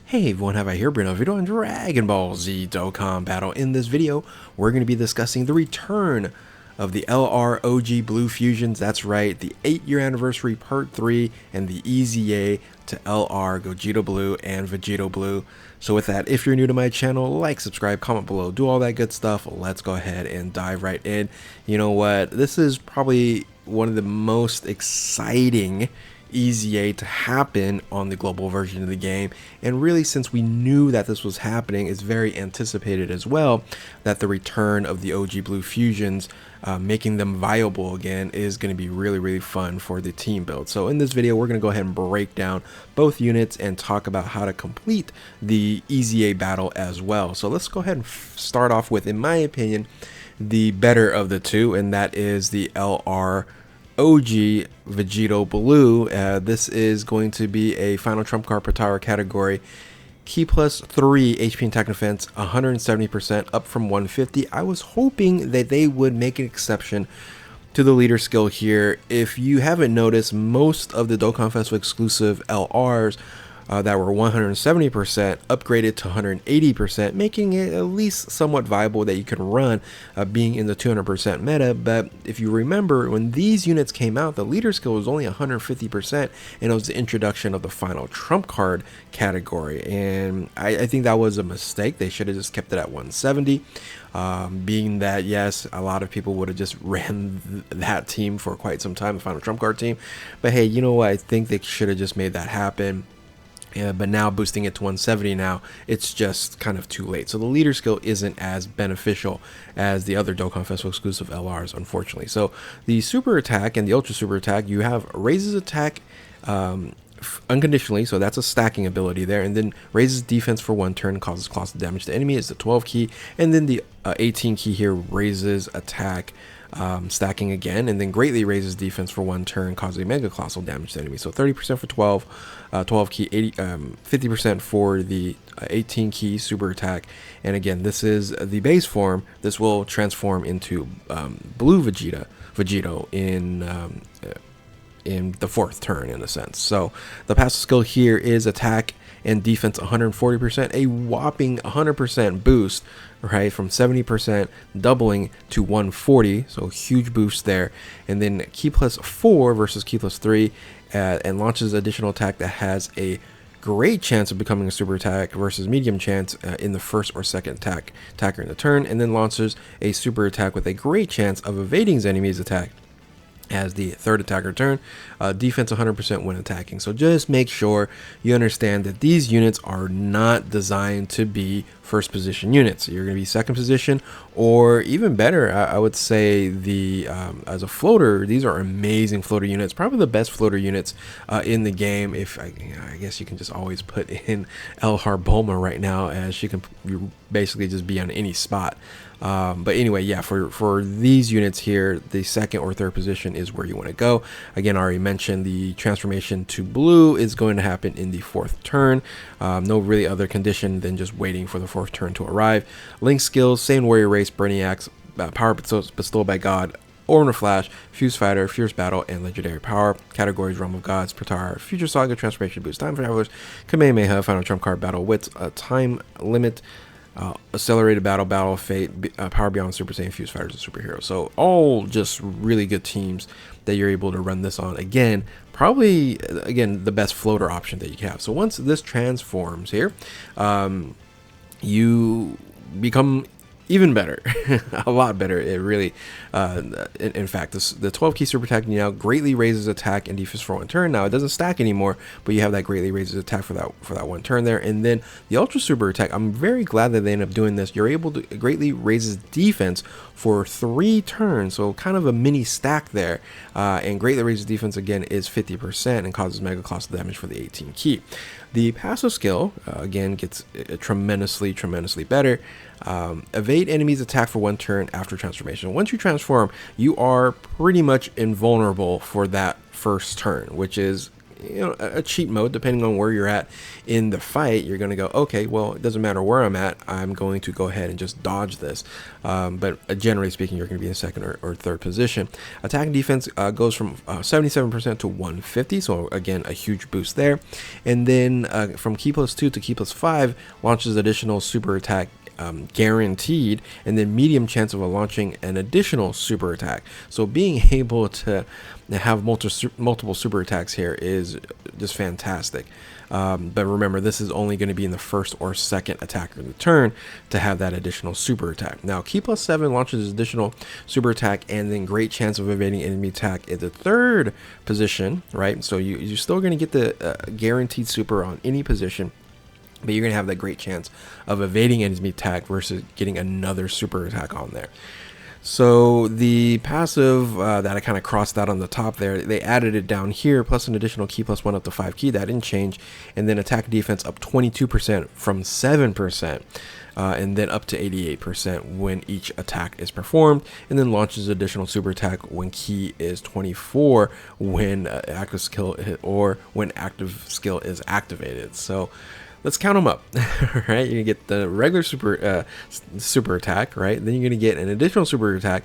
Hey everyone, have I here bring a video on Dragon Ball Z Dokkan Battle. In this video, we're going to be discussing the return of the LROG Blue Fusions. That's right, the 8-year anniversary part 3 and the EZA to LR Gogeta Blue and Vegito Blue. So with that, if you're new to my channel, like, subscribe, comment below, do all that good stuff. Let's go ahead and dive right in. You know what? This is probably one of the most exciting EZA to happen on the global version of the game, and really, since we knew that this was happening, it's very anticipated as well that the return of the OG Blue Fusions, making them viable again, is going to be really fun for the team build. So in this video, we're going to go ahead and break down both units and talk about how to complete the EZA battle as well. So let's go ahead and start off with, in my opinion, the better of the two, and that is the LR OG Vegito Blue. This is going to be a final trump card per tower category. Key plus 3 HP and attack defense, 170% up from 150. I was hoping that they would make an exception to the leader skill here. If you haven't noticed, most of the Dokkan Festival exclusive LRs that were 170% upgraded to 180%, making it at least somewhat viable that you can run, being in the 200% meta. But if you remember, when these units came out, the leader skill was only 150%, and it was the introduction of the final trump card category, and I think that was a mistake. They should have just kept it at 170. Being that, yes, a lot of people would have just ran that team for quite some time, the final trump card team, but hey, you know what, I think they should have just made that happen. But now boosting it to 170 now, it's just kind of too late. So the leader skill isn't as beneficial as the other Dokkan Festival exclusive LRs, unfortunately. So the super attack and the ultra super attack, you have raises attack unconditionally, so that's a stacking ability there, and then raises defense for 1 turn, causes colossal damage to enemy is the 12 key, and then the 18 key here raises attack, stacking again, and then greatly raises defense for 1 turn, causing mega colossal damage to enemy. So 30% for 12 key, 50% for the 18 key super attack. And again, this is the base form. This will transform into blue Vegito in the 4th turn, in a sense. So the passive skill here is attack and defense 140%, a whopping 100% boost, right, from 70% doubling to 140, so huge boost there. And then key plus 4 versus key plus 3, and launches additional attack that has a great chance of becoming a super attack versus medium chance in the 1st or 2nd attacker in the turn, and then launches a super attack with a great chance of evading his enemy's attack as the 3rd attacker turn, defense 100% when attacking. So just make sure you understand that these units are not designed to be 1st position units. You're going to be 2nd position, or even better, I would say the as a floater, these are amazing floater units, probably the best floater units in the game. If I guess you can just always put in El Bulma right now, as she can basically just be on any spot. But anyway, yeah, for these units here, the 2nd or 3rd position is where you want to go. Again, I already mentioned the transformation to blue is going to happen in the 4th turn. No really other condition than just waiting for the 4th turn to arrive. Link skills: Saiyan Warrior Race, Burning Axe, Power Bestowed by God, Orbital Flash, Fuse Fighter, Fierce Battle, and Legendary Power. Categories: Realm of Gods, Pratar, Future Saga, Transformation Boost, Time Travelers, Kamehameha, Final Trump Card, Battle Wits, Time Limit, Accelerated Battle, Battle of Fate, Power Beyond, Super Saiyan, Fuse Fighters, and Superheroes. So all just really good teams that you're able to run this on. Again, probably, again, the best floater option that you can have. So once this transforms here, you become even better, a lot better. It really, in fact, the 12 key super attack now greatly raises attack and defense for 1 turn. Now it doesn't stack anymore, but you have that greatly raises attack for that 1 turn there. And then the ultra super attack, I'm very glad that they end up doing this. You're able to greatly raises defense for 3 turns, so kind of a mini stack there. And greatly raises defense again is 50% and causes mega colossal damage for the 18 key. The passive skill, again, gets tremendously better. Evade enemies' attack for 1 turn after transformation. Once you transform, you are pretty much invulnerable for that 1st turn, which is a cheat mode. Depending on where you're at in the fight, you're going to go, okay, well, it doesn't matter where I'm at, I'm going to go ahead and just dodge this. But generally speaking, you're going to be in second or third position. Attack and defense goes from 77% to 150, so again, a huge boost there. And then from key plus 2 to key plus 5 launches additional super attack, guaranteed, and then medium chance of launching an additional super attack. So being able to have multiple super attacks here is just fantastic. But remember, this is only going to be in the first or second attacker of the turn to have that additional super attack. Now, key plus 7 launches additional super attack and then great chance of evading enemy attack in the third position, right? So you're still going to get the guaranteed super on any position, but you're going to have that great chance of evading enemy attack versus getting another super attack on there. So the passive that I kind of crossed out on the top there, they added it down here, plus an additional key plus 1 up to 5 key. That didn't change. And then attack defense up 22% from 7%. And then up to 88% when each attack is performed, and then launches additional super attack when key is 24 when active skill or when active skill is activated. So let's count them up. Right, you're gonna get the regular super attack, right? Then you're gonna get an additional super attack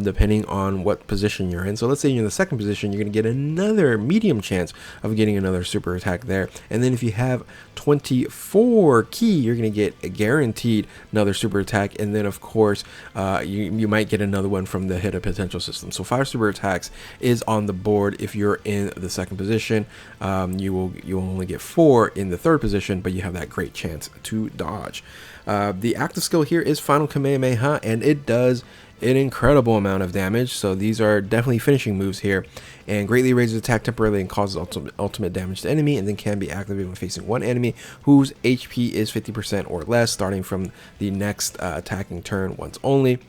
depending on what position you're in. So let's say you're in the second position, you're gonna get another medium chance of getting another super attack there. And then if you have 24 key, you're gonna get a guaranteed another super attack. And then of course you might get another one from the hidden potential system. So 5 super attacks is on the board if you're in the second position. You will only get 4 in the third position, but you have that great chance to dodge. The active skill here is Final Kamehameha, and it does an incredible amount of damage. So these are definitely finishing moves here, and greatly raises attack temporarily and causes ultimate damage to enemy, and then can be activated when facing one enemy whose HP is 50% or less, starting from the next attacking turn once only.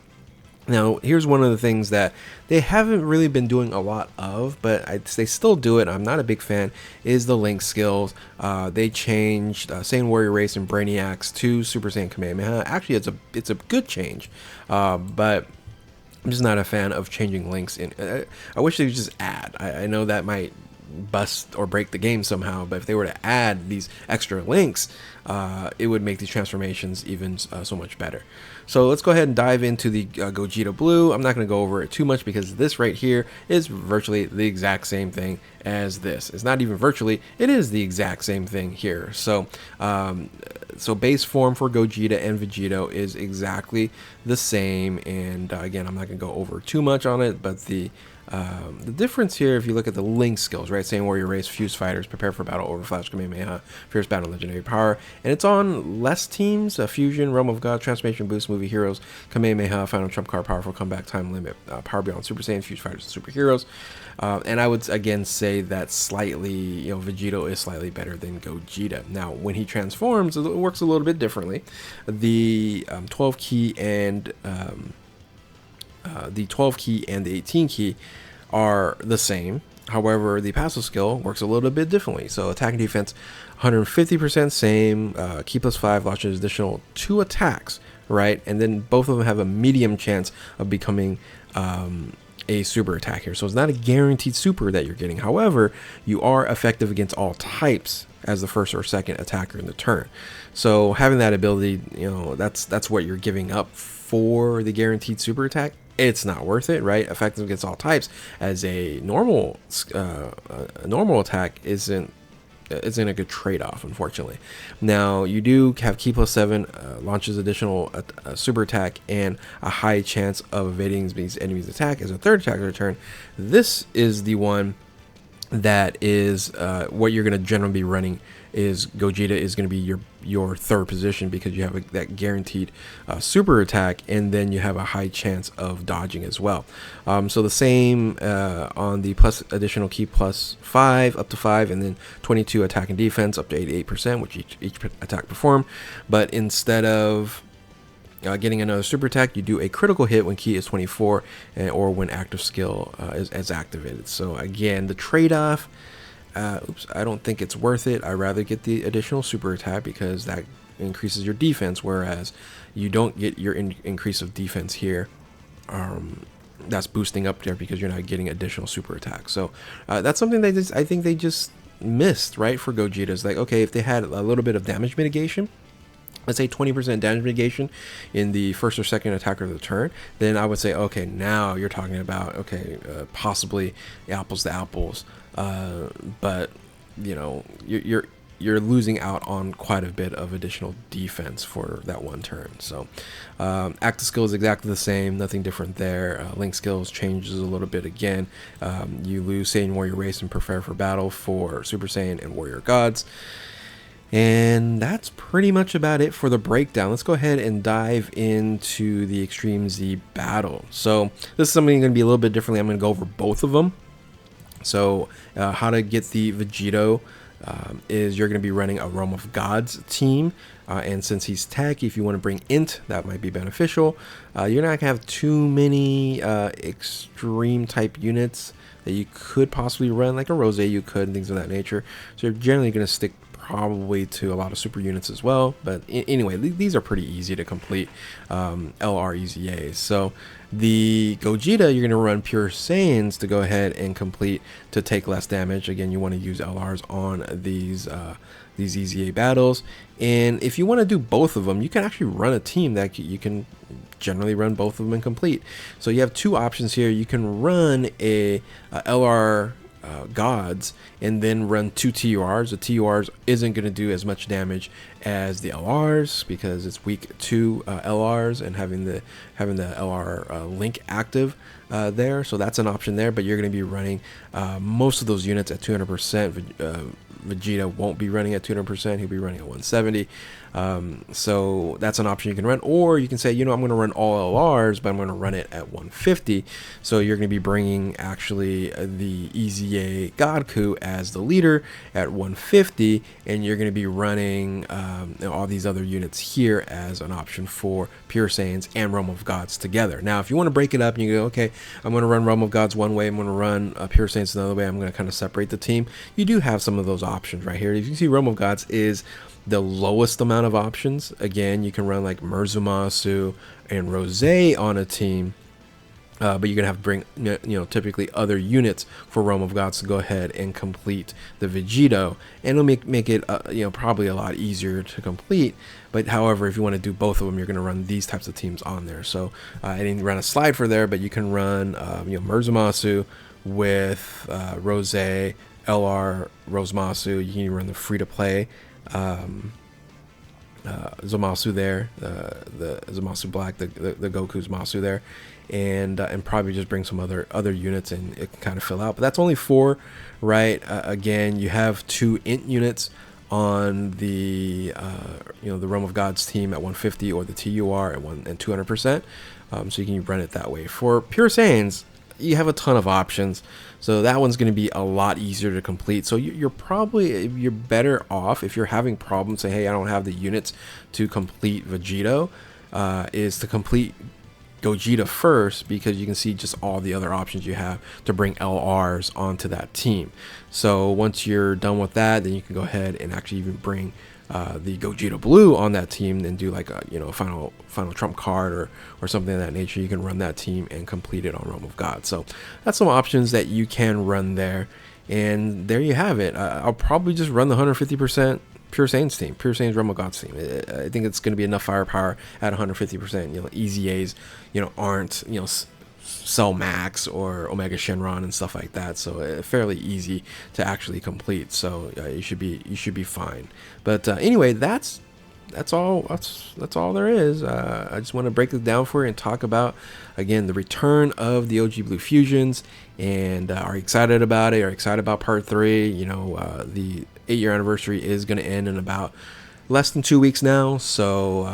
Now, here's one of the things that they haven't really been doing a lot of, but they still do it. I'm not a big fan, is the Link skills. They changed Saiyan Warrior Race and Brainiacs to Super Saiyan Kamehameha. Actually, it's a good change, but I'm just not a fan of changing links. I wish they would just add. I know that might bust or break the game somehow, but if they were to add these extra links, it would make these transformations even so much better. So let's go ahead and dive into the Gogeta Blue. I'm not going to go over it too much because this right here is virtually the exact same thing as this. It's not even virtually, it is the exact same thing here. So so base form for Gogeta and Vegito is exactly the same, and again, I'm not going to go over too much on it, but the difference here, if you look at the Link skills, right? Saiyan Warrior Race, Fuse Fighters, Prepare for Battle, Overflash, Kamehameha, Fierce Battle, Legendary Power, and it's on less teams: Fusion, Realm of God, Transformation Boost, Movie Heroes, Kamehameha, Final Trump Card, Powerful Comeback, Time Limit, Power Beyond Super Saiyan, Fuse Fighters, and Superheroes. And I would again say that slightly, Vegito is slightly better than Gogeta. Now, when he transforms, it works a little bit differently. The 12 key and the 18 key are the same. However, the passive skill works a little bit differently. So attack and defense 150% same, key plus 5 launches additional 2 attacks, right? And then both of them have a medium chance of becoming a super attack here. So it's not a guaranteed super that you're getting. However, you are effective against all types as the first or second attacker in the turn. So having that ability, that's what you're giving up for the guaranteed super attack. It's not worth it, right? Effective against all types as a normal attack isn't a good trade-off, unfortunately. Now, you do have key plus 7, launches additional super attack and a high chance of evading these enemies' attack as a third attacker turn. This is the one that is what you're going to generally be running. Is Gogeta is going to be your third position because you have that guaranteed super attack, and then you have a high chance of dodging as well. So the same on the plus additional key plus 5 up to 5, and then 22 attack and defense up to 88%, which each attack perform. But instead of getting another super attack, you do a critical hit when key is 24 or when active skill is activated. So again, the trade-off, I don't think it's worth it. I'd rather get the additional super attack because that increases your defense, whereas you don't get your increase of defense here. That's boosting up there because you're not getting additional super attack. So that's something I think they just missed, right, for Gogeta's. Like, okay, if they had a little bit of damage mitigation, let's say 20% damage mitigation in the first or second attack of the turn, then I would say, okay, now you're talking about, okay, possibly apples to apples, but you know, you're losing out on quite a bit of additional defense for that one turn. So active skill is exactly the same, nothing different there. Link skills changes a little bit again. You lose Saiyan Warrior Race and Prepare for Battle for Super Saiyan and Warrior Gods. And that's pretty much about it for the breakdown. Let's go ahead and dive into the Extreme Z battle. So this is something going to be a little bit differently. I'm going to go over both of them. So how to get the Vegito is you're going to be running a Realm of Gods team. And since he's tech, if you want to bring Int, that might be beneficial. You're not going to have too many extreme type units that you could possibly run, like a Rose you could, and things of that nature. So you're generally going to stick probably to a lot of super units as well, but anyway, these are pretty easy to complete LR EZAs. So the Gogeta, you're going to run Pure Saiyans to go ahead and complete to take less damage. Again, you want to use LRs on these EZA battles, and if you want to do both of them, you can actually run a team that you can generally run both of them and complete. So you have two options here. You can run a LR gods and then run two TURs. The TURs isn't going to do as much damage as the LRs because it's weak to LRs and having the LR link active there. So that's an option there, but you're going to be running most of those units at 200%. Vegeta won't be running at 200%. He'll be running at 170. So that's an option you can run, or you can say, you know, I'm going to run all LRs, but I'm going to run it at 150. So you're going to be bringing actually the EZA Godku as the leader at 150, and you're going to be running all these other units here as an option for Pure Saiyans and Realm of Gods together. Now, if you want to break it up and you go, okay, I'm going to run Realm of Gods one way, I'm going to run Pure Saiyans another way, I'm going to kind of separate the team. You do have some of those options right here. If you can see, Realm of Gods is the lowest amount of options. Again, you can run like Merzumasu and Rose on a team, but you're gonna have to bring, you know, typically other units for Realm of Gods to go ahead and complete the Vegito, and it'll make it you know, probably a lot easier to complete. But however, if you want to do both of them, you're going to run these types of teams on there. So I didn't run a slide for there, but you can run you know, Merzumasu with Rose, LR, Rosemasu. You can run the free-to-play Zamasu there, the Zamasu Black, the Goku's Masu there, and probably just bring some other units, and it can kind of fill out. But that's only 4, right? Again, you have 2 int units on the you know, the Realm of Gods team at 150, or the TUR at 200%. So you can run it that way. For Pure Saiyans, you have a ton of options, so that one's going to be a lot easier to complete. So you're better off, if you're having problems, say, hey, I don't have the units to complete Vegito, is to complete Gogeta first, because you can see just all the other options you have to bring LRs onto that team. So once you're done with that, then you can go ahead and actually even bring the Gogeta Blue on that team, and do like a, you know, final trump card or something of that nature. You can run that team and complete it on Realm of God. So that's some options that you can run there, and there you have it. I'll probably just run the 150% Pure Saiyans team, Pure Saiyans Realm of Gods team. I think it's going to be enough firepower at 150%. You know, EZAs, you know, aren't, you know, Cell Max or Omega Shenron and stuff like that, so fairly easy to actually complete. So you should be fine. But anyway, that's all there is. I just want to break this down for you and talk about, again, the return of the OG Blue Fusions, and are you excited about it? Are you excited about part 3? You know, the 8-year anniversary is going to end in about less than 2 weeks now, so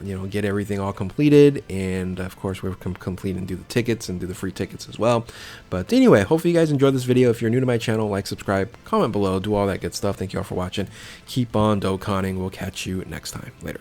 you know, get everything all completed, and of course we're complete and do the tickets and do the free tickets as well. But anyway, hopefully you guys enjoyed this video. If you're new to my channel, like, subscribe, comment below, do all that good stuff. Thank you all for watching. Keep on Dokkaning. We'll catch you next time. Later.